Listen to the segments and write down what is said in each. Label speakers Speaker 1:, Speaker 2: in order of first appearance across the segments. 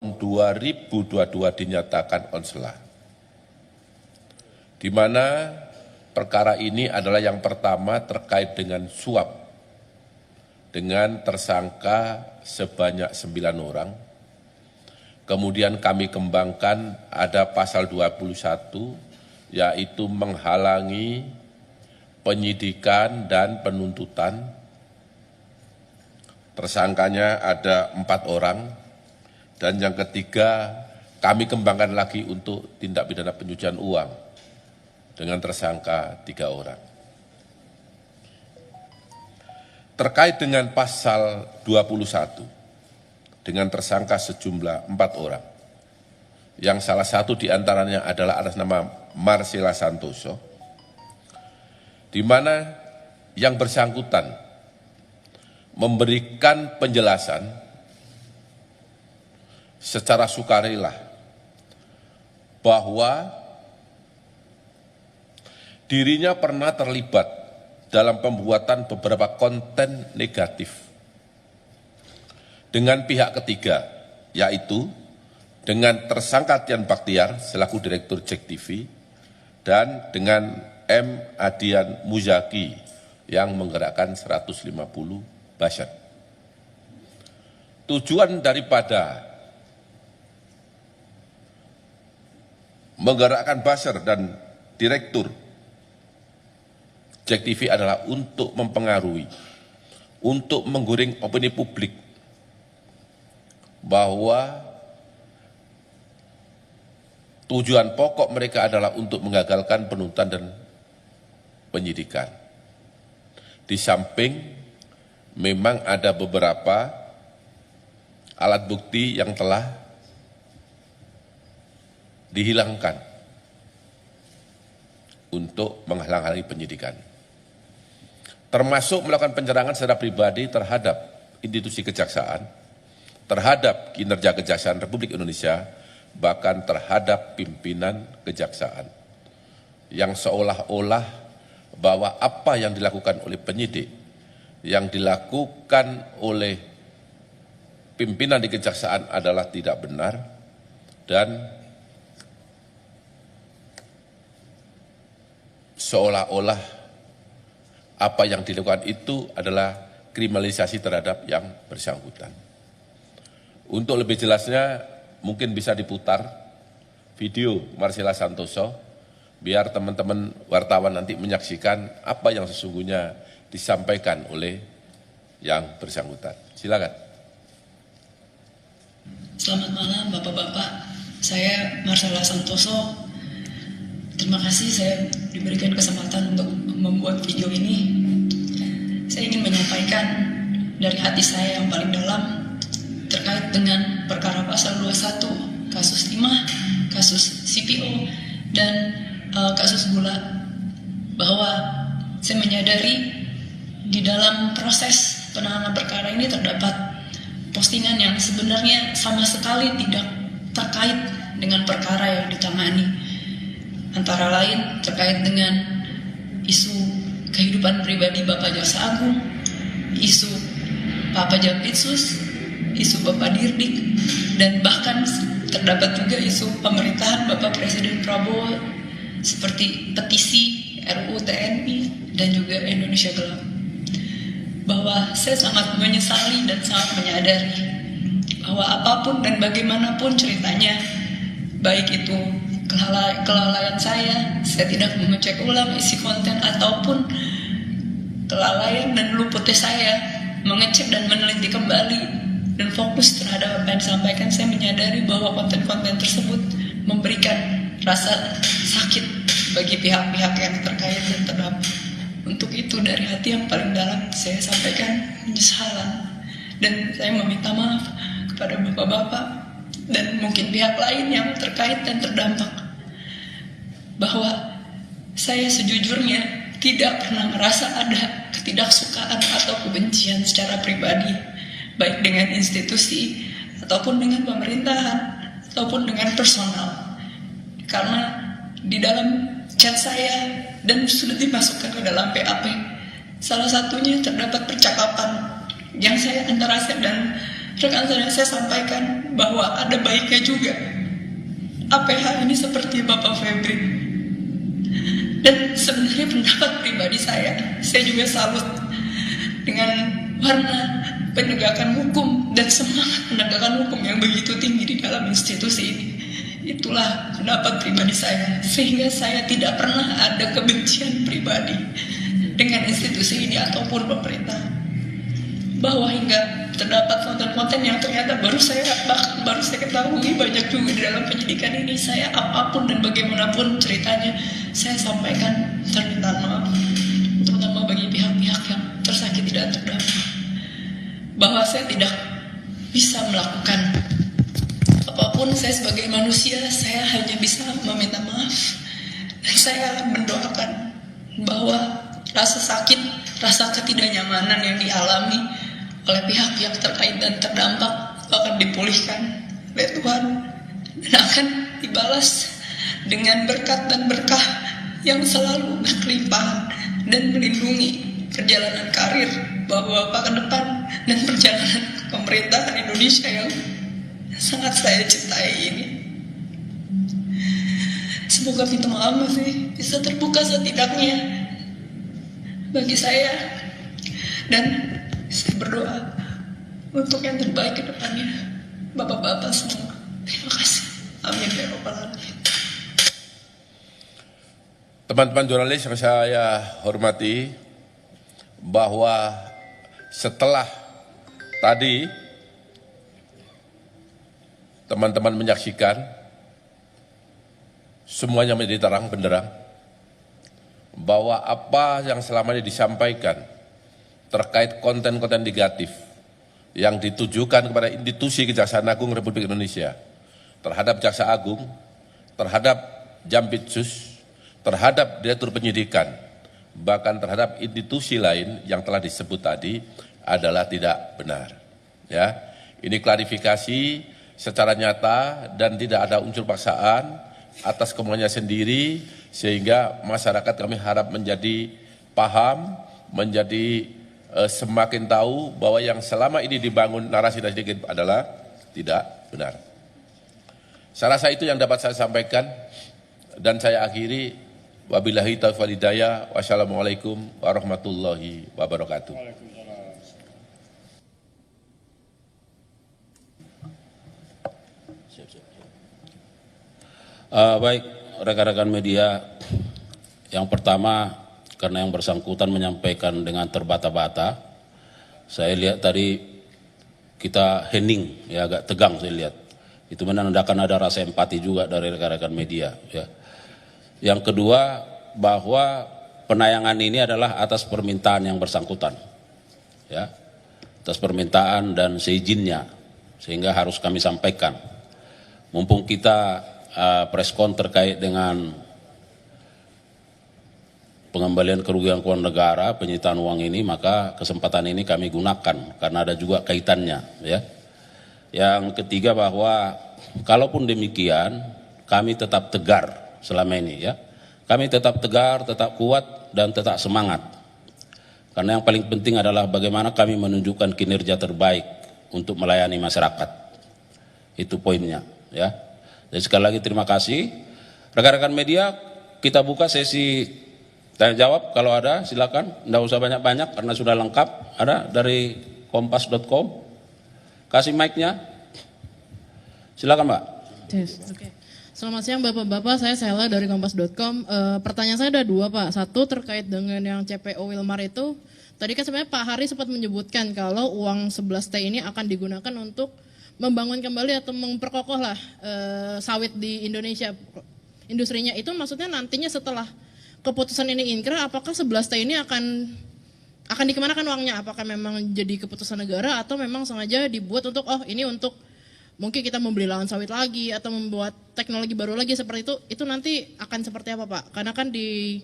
Speaker 1: 2022 dinyatakan onsela, di mana perkara ini adalah yang pertama terkait dengan suap dengan tersangka sebanyak 9 orang. Kemudian kami kembangkan ada pasal 21 yaitu menghalangi penyidikan dan penuntutan. Tersangkanya ada 4 orang. Dan yang ketiga, kami kembangkan lagi untuk tindak pidana pencucian uang dengan tersangka 3 orang. Terkait dengan pasal 21 dengan tersangka sejumlah 4 orang, yang salah satu diantaranya adalah atas nama Marcella Santoso, di mana yang bersangkutan memberikan penjelasan secara sukarela bahwa dirinya pernah terlibat dalam pembuatan beberapa konten negatif dengan pihak ketiga, yaitu dengan tersangka Tian Baktiar selaku Direktur JEK TV dan dengan M. Adian Muzaki yang menggerakkan 150 buzzer. Tujuan daripada menggerakkan buzzer dan Direktur JEK TV adalah untuk mempengaruhi, untuk menggiring opini publik bahwa tujuan pokok mereka adalah untuk menggagalkan penuntutan dan penyidikan. Di samping memang ada beberapa alat bukti yang telah dihilangkan untuk menghalang-halangi penyidikan, termasuk melakukan penyerangan secara pribadi terhadap institusi kejaksaan, terhadap kinerja Kejaksaan Republik Indonesia, bahkan terhadap pimpinan kejaksaan, yang seolah-olah bahwa apa yang dilakukan oleh penyidik, yang dilakukan oleh pimpinan di kejaksaan adalah tidak benar, dan seolah-olah apa yang dilakukan itu adalah kriminalisasi terhadap yang bersangkutan. Untuk lebih jelasnya mungkin bisa diputar video Marcella Santoso biar teman-teman wartawan nanti menyaksikan apa yang sesungguhnya disampaikan oleh yang bersangkutan. Silakan.
Speaker 2: Selamat malam Bapak-Bapak, saya Marcella Santoso. Terima kasih saya diberikan kesempatan untuk membuat video ini. Saya ingin menyampaikan dari hati saya yang paling dalam terkait dengan perkara pasal 21, kasus timah, kasus CPO, dan kasus gula, bahwa saya menyadari di dalam proses penanganan perkara ini terdapat postingan yang sebenarnya sama sekali tidak terkait dengan perkara yang ditangani. Antara lain terkait dengan isu kehidupan pribadi Bapak Jaksa Agung, isu Pak Pajabitsus, isu Bapak Dirdik, dan bahkan terdapat juga isu pemerintahan Bapak Presiden Prabowo seperti petisi RUU TNI dan juga Indonesia Gelap. Bahwa saya sangat menyesali dan sangat menyadari bahwa apapun dan bagaimanapun ceritanya, baik itu kelalaian saya tidak mengecek ulang isi konten, ataupun kelalaian dan luputnya saya mengecek dan meneliti kembali dan fokus terhadap apa yang disampaikan, saya menyadari bahwa konten-konten tersebut memberikan rasa sakit bagi pihak-pihak yang terkait dan terdampak. Untuk itu dari hati yang paling dalam saya sampaikan penyesalan, dan saya meminta maaf kepada bapak-bapak dan mungkin pihak lain yang terkait dan terdampak, bahwa saya sejujurnya tidak pernah merasa ada ketidaksukaan atau kebencian secara pribadi, baik dengan institusi, ataupun dengan pemerintahan, ataupun dengan personal. Karena di dalam chat saya dan sudah dimasukkan ke dalam PAP, salah satunya terdapat percakapan yang saya antara saya dan rekan saya sampaikan bahwa ada baiknya juga APH ini seperti Bapak Febri. Dan sebenarnya pendapat pribadi saya juga salut dengan warna penegakan hukum dan semangat penegakan hukum yang begitu tinggi di dalam institusi ini. Itulah pendapat pribadi saya, sehingga saya tidak pernah ada kebencian pribadi dengan institusi ini ataupun pemerintah. Bahwa hingga terdapat konten-konten yang ternyata baru saya ketahui banyak juga di dalam penyidikan ini. Saya apapun dan bagaimanapun ceritanya, saya sampaikan permintaan maaf, terutama bagi pihak-pihak yang tersakiti dan terdampak, bahwa saya tidak bisa melakukan apapun. Saya sebagai manusia, saya hanya bisa meminta maaf. Dan saya mendoakan bahwa rasa sakit, rasa ketidaknyamanan yang dialami oleh pihak-pihak terkait dan terdampak akan dipulihkan oleh Tuhan dan akan dibalas dengan berkat dan berkah yang selalu berkelimpahan dan melindungi perjalanan karir Bapak-Bapak ke depan dan perjalanan pemerintahan Indonesia yang sangat saya cintai ini. Semoga pintu maaf masih bisa terbuka setidaknya bagi saya, dan saya berdoa untuk yang terbaik ke depannya. Bapak-bapak semua, terima kasih. Amin ya rabbal alamin.
Speaker 1: Teman-teman jurnalis yang saya hormati, bahwa setelah tadi teman-teman menyaksikan, semuanya menjadi terang benderang bahwa apa yang selama ini disampaikan terkait konten-konten negatif yang ditujukan kepada institusi Kejaksaan Agung Republik Indonesia, terhadap Jaksa Agung, terhadap Jampitsus, terhadap Direktur Penyidikan, bahkan terhadap institusi lain yang telah disebut tadi adalah tidak benar. Ya, ini klarifikasi secara nyata dan tidak ada unsur paksaan atas kemauannya sendiri, sehingga masyarakat kami harap menjadi paham, menjadi semakin tahu bahwa yang selama ini dibangun narasi-narasi adalah tidak benar. Saya rasa itu yang dapat saya sampaikan, dan saya akhiri. Wabillahi taufiq wal hidayah. Wassalamualaikum warahmatullahi wabarakatuh.
Speaker 3: Baik, rekan-rekan media, yang pertama karena yang bersangkutan menyampaikan dengan terbata-bata, saya lihat tadi kita hening, ya agak tegang saya lihat. Itu menandakan ada rasa empati juga dari rekan-rekan media. Ya. Yang kedua, bahwa penayangan ini adalah atas permintaan yang bersangkutan, ya, atas permintaan dan seizinnya, sehingga harus kami sampaikan. Mumpung kita preskon terkait dengan pengembalian kerugian keuangan negara, penyitaan uang ini, maka kesempatan ini kami gunakan karena ada juga kaitannya, ya. Yang ketiga, bahwa kalaupun demikian kami tetap tegar selama ini, ya. Kami tetap tegar, tetap kuat dan tetap semangat. Karena yang paling penting adalah bagaimana kami menunjukkan kinerja terbaik untuk melayani masyarakat. Itu poinnya, ya. Jadi sekali lagi terima kasih. Rekan-rekan media, kita buka sesi tanya jawab, kalau ada silakan, tidak usah banyak-banyak karena sudah lengkap. Ada dari kompas.com, kasih mic-nya, silakan Mbak.
Speaker 4: Yes, okay. Selamat siang Bapak-Bapak, saya Sela dari kompas.com. Pertanyaan saya ada dua Pak. Satu terkait dengan yang CPO Wilmar itu, tadi kan sebenarnya Pak Hari sempat menyebutkan kalau uang 11T ini akan digunakan untuk membangun kembali atau memperkokoh lah sawit di Indonesia, industrinya. Itu maksudnya nantinya setelah keputusan ini inkrah, apakah 11T ini akan dikemanakan uangnya? Apakah memang jadi keputusan negara atau memang sengaja dibuat untuk ini untuk mungkin kita membeli lahan sawit lagi atau membuat teknologi baru lagi seperti itu nanti akan seperti apa Pak? Karena kan di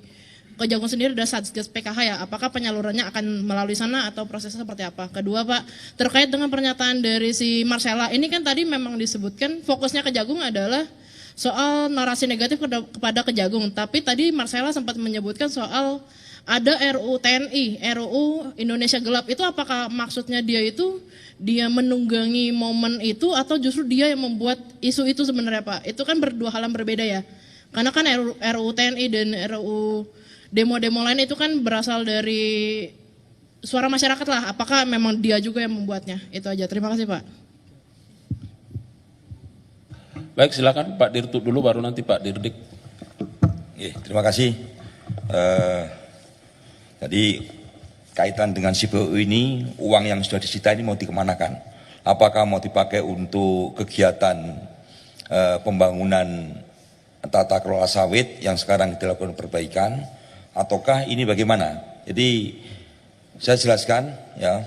Speaker 4: Kejagung sendiri ada Satgas PKH ya, apakah penyalurannya akan melalui sana atau prosesnya seperti apa? Kedua Pak, terkait dengan pernyataan dari si Marcella, ini kan tadi memang disebutkan fokusnya Kejagung adalah soal narasi negatif kepada Kejagung, tapi tadi Marcella sempat menyebutkan soal ada RUU TNI, RUU Indonesia Gelap, itu apakah maksudnya dia itu dia menunggangi momen itu atau justru dia yang membuat isu itu sebenarnya Pak? Itu kan berdua hal yang berbeda ya. Karena kan RUU TNI dan RUU demo-demo lain itu kan berasal dari suara masyarakat lah. Apakah memang dia juga yang membuatnya? Itu aja. Terima kasih Pak.
Speaker 3: Baik, silakan Pak Dirtut dulu, baru nanti Pak Dirdik.
Speaker 5: Terima kasih. Tadi kaitan dengan CPO ini, uang yang sudah disita ini mau dikemanakan? Apakah mau dipakai untuk kegiatan pembangunan tata kelola sawit yang sekarang dilakukan perbaikan, ataukah ini bagaimana? Jadi saya jelaskan ya,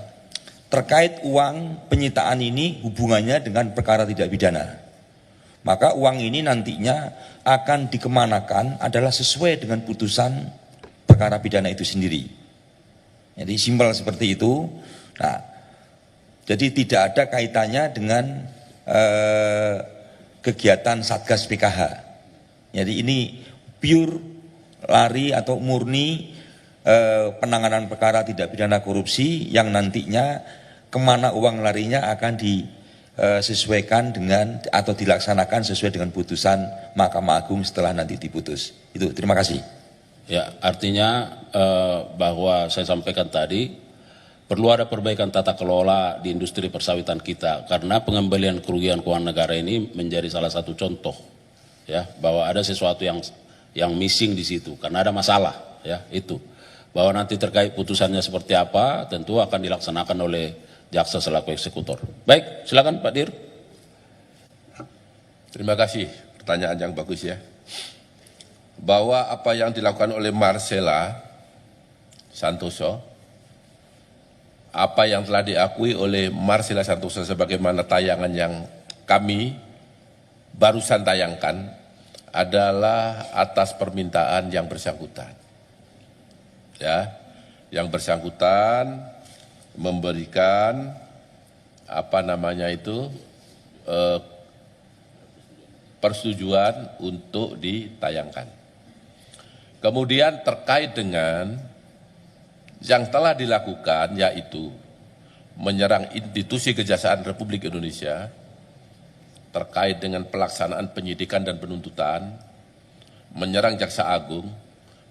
Speaker 5: terkait uang penyitaan ini hubungannya dengan perkara tidak pidana. Maka uang ini nantinya akan dikemanakan adalah sesuai dengan putusan perkara pidana itu sendiri. Jadi simpel seperti itu. Nah, jadi tidak ada kaitannya dengan kegiatan Satgas PKH. Jadi ini pure lari atau murni penanganan perkara tidak pidana korupsi yang nantinya kemana uang larinya akan disesuaikan dengan atau dilaksanakan sesuai dengan putusan Mahkamah Agung setelah nanti diputus. Itu, terima kasih.
Speaker 3: Ya, artinya bahwa saya sampaikan tadi perlu ada perbaikan tata kelola di industri persawitan kita karena pengembalian kerugian keuangan negara ini menjadi salah satu contoh ya bahwa ada sesuatu yang missing di situ karena ada masalah ya itu. Bahwa nanti terkait putusannya seperti apa tentu akan dilaksanakan oleh jaksa selaku eksekutor. Baik, silakan Pak Dir.
Speaker 1: Terima kasih, pertanyaan yang bagus ya. Bahwa apa yang dilakukan oleh Marcella Santoso, apa yang telah diakui oleh Marcella Santoso sebagaimana tayangan yang kami barusan tayangkan adalah atas permintaan yang bersangkutan. Ya, yang bersangkutan memberikan persetujuan untuk ditayangkan. Kemudian terkait dengan yang telah dilakukan yaitu menyerang institusi Kejaksaan Republik Indonesia terkait dengan pelaksanaan penyidikan dan penuntutan, menyerang Jaksa Agung,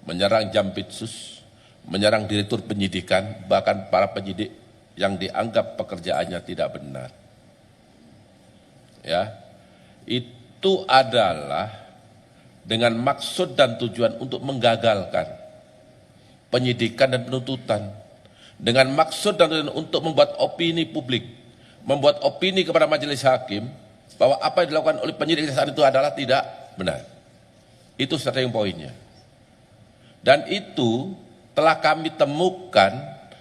Speaker 1: menyerang Jampitsus, menyerang Direktur Penyidikan, bahkan para penyidik yang dianggap pekerjaannya tidak benar. Ya, itu adalah dengan maksud dan tujuan untuk menggagalkan penyidikan dan penuntutan, dengan maksud dan tujuan untuk membuat opini publik, membuat opini kepada majelis hakim bahwa apa yang dilakukan oleh penyidik kejaksaan itu adalah tidak benar. Itu starting pointnya. Dan itu telah kami temukan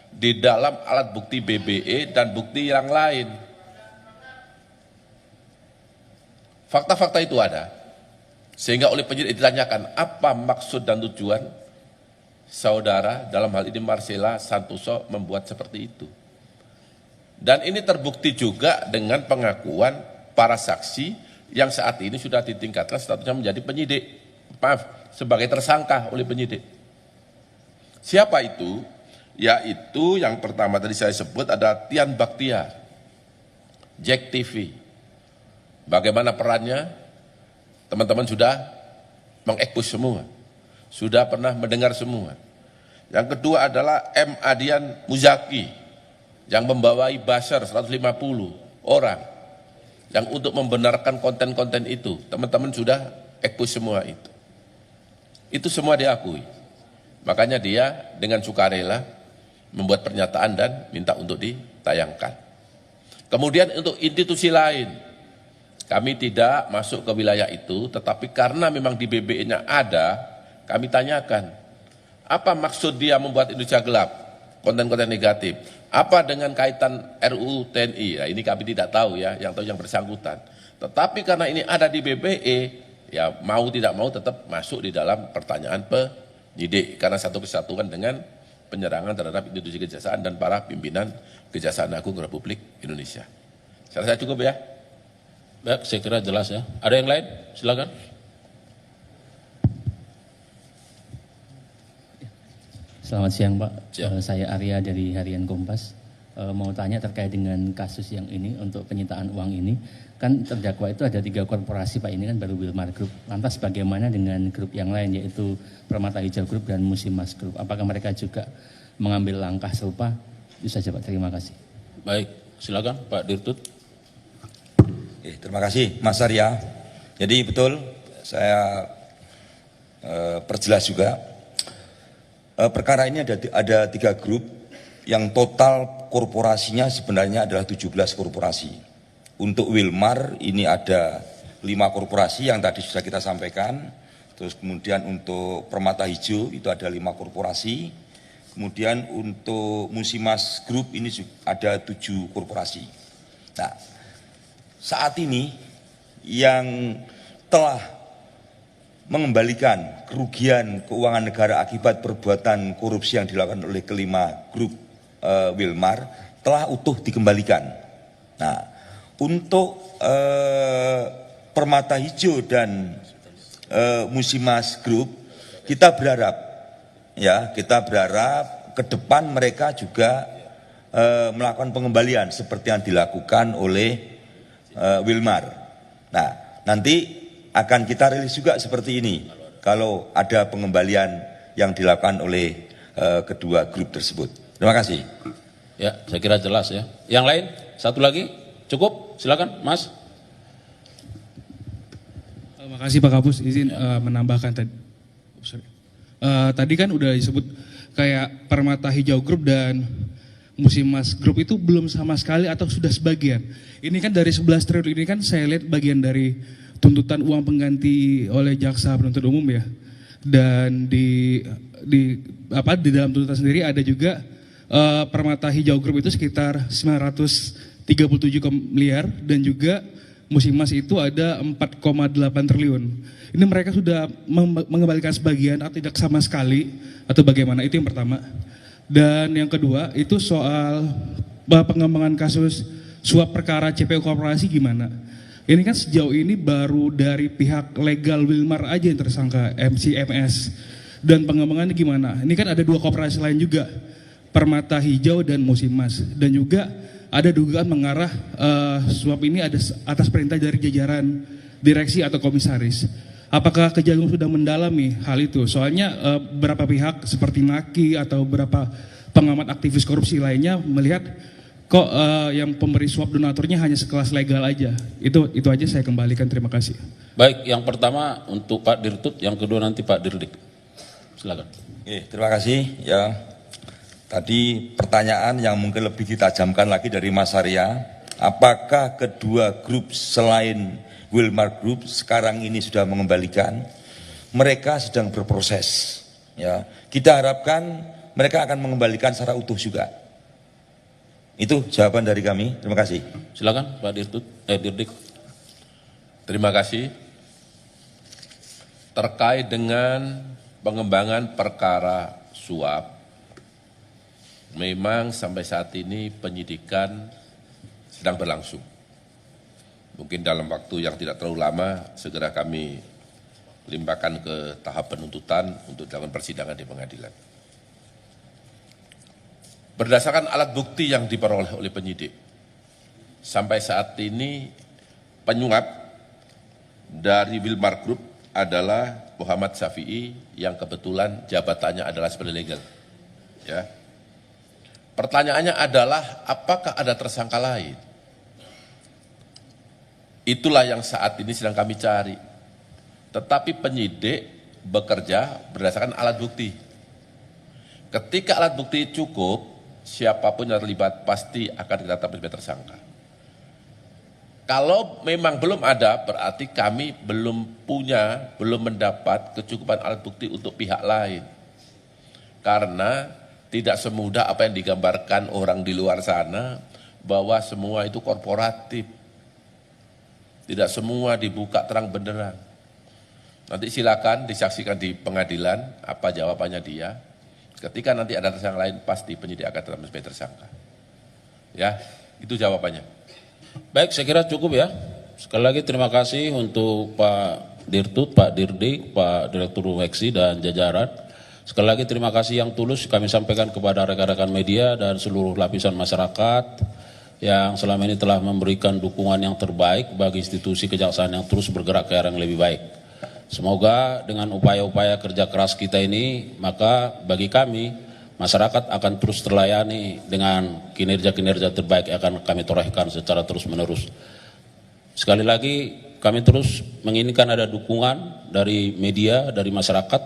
Speaker 1: di dalam alat bukti BBE dan bukti yang lain. Fakta-fakta itu ada. Sehingga oleh penyidik ditanyakan apa maksud dan tujuan saudara dalam hal ini Marcella Santoso membuat seperti itu. Dan ini terbukti juga dengan pengakuan para saksi yang saat ini sudah ditingkatkan statusnya menjadi penyidik. Sebagai tersangka oleh penyidik. Siapa itu? Yaitu yang pertama tadi saya sebut ada Tian Baktiar, Jack TV. Bagaimana perannya? Teman-teman sudah mengekspos semua. Sudah pernah mendengar semua. Yang kedua adalah M. Adian Muzaki yang membawai buzzer 150 orang yang untuk membenarkan konten-konten itu. Teman-teman sudah ekspos semua itu. Itu semua diakui. Makanya dia dengan sukarela membuat pernyataan dan minta untuk ditayangkan. Kemudian untuk institusi lain, kami tidak masuk ke wilayah itu, tetapi karena memang di BBE-nya ada, kami tanyakan, apa maksud dia membuat Indonesia gelap, konten-konten negatif, apa dengan kaitan RUU TNI, nah, ini kami tidak tahu ya, yang tahu yang bersangkutan. Tetapi karena ini ada di BBE, ya mau tidak mau tetap masuk di dalam pertanyaan penyidik, karena satu kesatuan dengan penyerangan terhadap institusi kejaksaan dan para pimpinan Kejaksaan Agung Republik Indonesia. Saya rasa cukup ya.
Speaker 3: Baik, saya kira jelas ya. Ada yang lain? Silakan.
Speaker 6: Selamat siang Pak,
Speaker 3: Siang.
Speaker 6: Saya Arya dari Harian Kompas. mau tanya terkait dengan kasus yang ini untuk penyitaan uang ini. Kan terdakwa itu ada 3 korporasi Pak, ini kan baru Wilmar Group. Lantas bagaimana dengan grup yang lain yaitu Permata Hijau Group dan Musimas Group? Apakah mereka juga mengambil langkah serupa? Itu saja Pak, terima kasih.
Speaker 3: Baik, silakan Pak Dirtut.
Speaker 5: Terima kasih Mas Arya. Jadi betul, saya perjelas juga. Perkara ini ada 3 grup yang total korporasinya sebenarnya adalah 17 korporasi. Untuk Wilmar ini ada 5 korporasi yang tadi sudah kita sampaikan. Terus kemudian untuk Permata Hijau itu ada 5 korporasi. Kemudian untuk Musimas Group ini ada 7 korporasi. Nah, saat ini yang telah mengembalikan kerugian keuangan negara akibat perbuatan korupsi yang dilakukan oleh kelima grup Wilmar telah utuh dikembalikan. Nah, untuk Permata Hijau dan Musimas Group kita berharap ke depan mereka juga melakukan pengembalian seperti yang dilakukan oleh Wilmar. Nah, nanti akan kita rilis juga seperti ini kalau ada pengembalian yang dilakukan oleh kedua grup tersebut. Terima kasih.
Speaker 3: Ya, saya kira jelas ya. Yang lain, satu lagi, cukup? Silakan, Mas.
Speaker 7: Terima kasih Pak Kapus, izin menambahkan tadi. Tadi kan udah disebut kayak Permata Hijau Group dan Musimas Group itu belum sama sekali atau sudah sebagian. Ini kan dari 11 triliun ini kan saya lihat bagian dari tuntutan uang pengganti oleh jaksa penuntut umum ya. Dan di dalam tuntutan sendiri ada juga Permata Hijau Group itu sekitar 937 miliar dan juga Musimas itu ada 4,8 triliun. Ini mereka sudah mengembalikan sebagian atau tidak sama sekali atau bagaimana? Itu yang pertama. Dan yang kedua itu soal pengembangan kasus suap perkara CPO korporasi gimana? Ini kan sejauh ini baru dari pihak legal Wilmar aja yang tersangka MCMS. Dan pengembangannya gimana? Ini kan ada 2 korporasi lain juga, Permata Hijau dan Musimas. Dan juga ada dugaan mengarah suap ini ada atas perintah dari jajaran direksi atau komisaris. Apakah Kejagung sudah mendalami hal itu? Soalnya beberapa pihak seperti Naki atau beberapa pengamat aktivis korupsi lainnya melihat kok yang pemberi suap donaturnya hanya sekelas legal aja. Itu aja saya kembalikan, terima kasih.
Speaker 3: Baik, yang pertama untuk Pak Dirtut, yang kedua nanti Pak Dirdik. Silakan.
Speaker 5: Terima kasih ya. Tadi pertanyaan yang mungkin lebih ditajamkan lagi dari Mas Arya, apakah kedua grup selain Wilmar Group sekarang ini sudah mengembalikan? Mereka sedang berproses. Ya, kita harapkan mereka akan mengembalikan secara utuh juga. Itu jawaban dari kami. Terima kasih.
Speaker 3: Silakan Pak Dirtut, Dirdik.
Speaker 1: Terima kasih. Terkait dengan pengembangan perkara suap, memang sampai saat ini penyidikan sedang berlangsung. Mungkin dalam waktu yang tidak terlalu lama segera kami limpahkan ke tahap penuntutan untuk dilakukan persidangan di pengadilan. Berdasarkan alat bukti yang diperoleh oleh penyidik, sampai saat ini penyuap dari Wilmar Group adalah Muhammad Syafi'i yang kebetulan jabatannya adalah sebagai legal. Ya. Pertanyaannya adalah apakah ada tersangka lain? Itulah yang saat ini sedang kami cari. Tetapi penyidik bekerja berdasarkan alat bukti. Ketika alat bukti cukup, siapapun yang terlibat pasti akan ditetapkan sebagai tersangka. Kalau memang belum ada, berarti kami belum mendapat kecukupan alat bukti untuk pihak lain. Karena tidak semudah apa yang digambarkan orang di luar sana, bahwa semua itu korporatif. Tidak semua dibuka terang benderang. Nanti silakan disaksikan di pengadilan apa jawabannya dia. Ketika nanti ada tersangka lain, pasti penyidik akan tetap sebagai tersangka. Ya, itu jawabannya.
Speaker 3: Baik, saya kira cukup ya. Sekali lagi terima kasih untuk Pak Dirtut, Pak Dirdik, Pak Direktur Weksi dan jajaran. Sekali lagi terima kasih yang tulus kami sampaikan kepada rekan-rekan media dan seluruh lapisan masyarakat yang selama ini telah memberikan dukungan yang terbaik bagi institusi kejaksaan yang terus bergerak ke arah yang lebih baik. Semoga dengan upaya-upaya kerja keras kita ini, maka bagi kami, masyarakat akan terus terlayani dengan kinerja-kinerja terbaik yang akan kami torehkan secara terus-menerus. Sekali lagi, kami terus menginginkan ada dukungan dari media, dari masyarakat,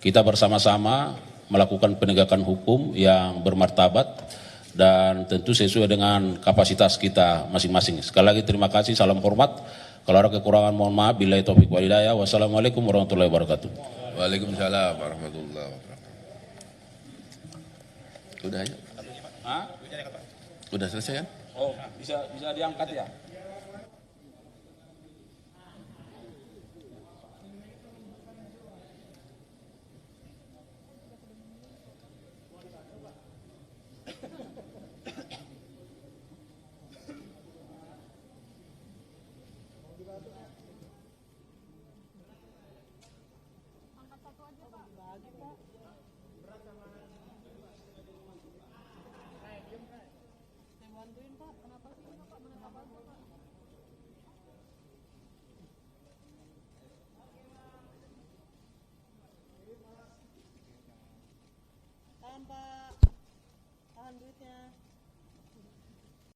Speaker 3: kita bersama-sama melakukan penegakan hukum yang bermartabat dan tentu sesuai dengan kapasitas kita masing-masing. Sekali lagi terima kasih, salam hormat. Kalau ada kekurangan mohon maaf. Billahi taufiq wal hidayah. Wassalamualaikum warahmatullahi wabarakatuh.
Speaker 1: Waalaikumsalam warahmatullahi wabarakatuh. Udah ya? Udah selesai kan?
Speaker 3: Oh, bisa diangkat ya?
Speaker 8: Tahan Pak, tahan duitnya.